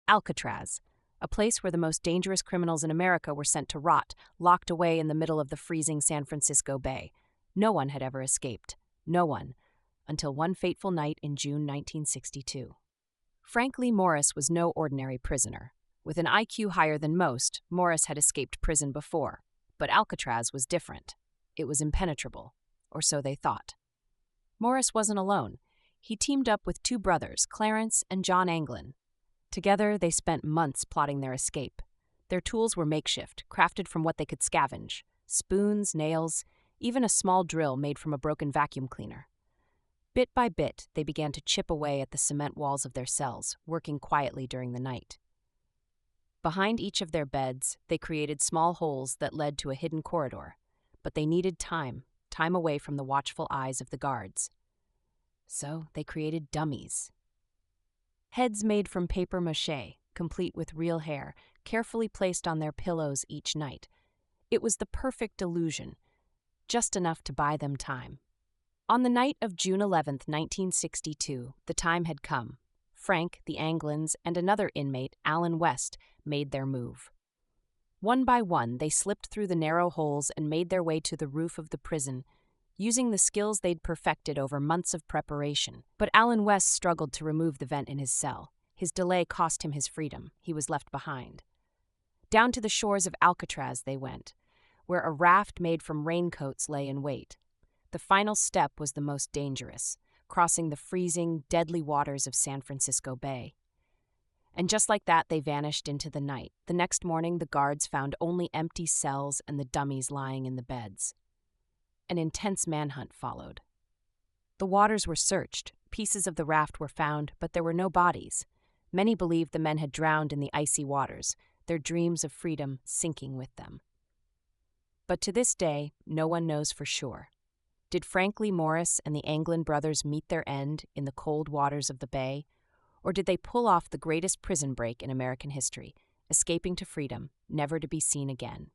Alcatraz, a place where the most dangerous criminals in America were sent to rot, locked away in the middle of the freezing San Francisco Bay. No one had ever escaped. No one. Until one fateful night in June 1962. Frank Lee Morris was no ordinary prisoner. With an IQ higher than most, Morris had escaped prison before. But Alcatraz was different. It was impenetrable, or so they thought. Morris wasn't alone. He teamed up with two brothers, Clarence and John Anglin. Together, they spent months plotting their escape. Their tools were makeshift, crafted from what they could scavenge: spoons, nails, even a small drill made from a broken vacuum cleaner. Bit by bit, they began to chip away at the cement walls of their cells, working quietly during the night. Behind each of their beds, they created small holes that led to a hidden corridor, but they needed time away from the watchful eyes of the guards. So they created dummies. Heads made from paper mache, complete with real hair, carefully placed on their pillows each night. It was the perfect illusion, just enough to buy them time. On the night of June 11, 1962, the time had come. Frank, the Anglins, and another inmate, Alan West, made their move. One by one, they slipped through the narrow holes and made their way to the roof of the prison, using the skills they'd perfected over months of preparation. But Alan West struggled to remove the vent in his cell. His delay cost him his freedom. He was left behind. Down to the shores of Alcatraz they went, where a raft made from raincoats lay in wait. The final step was the most dangerous, crossing the freezing, deadly waters of San Francisco Bay. And just like that, they vanished into the night. The next morning, the guards found only empty cells and the dummies lying in the beds. An intense manhunt followed. The waters were searched, pieces of the raft were found, but there were no bodies. Many believed the men had drowned in the icy waters, their dreams of freedom sinking with them. But to this day, no one knows for sure. Did Frank Lee Morris and the Anglin brothers meet their end in the cold waters of the bay? Or did they pull off the greatest prison break in American history, escaping to freedom, never to be seen again?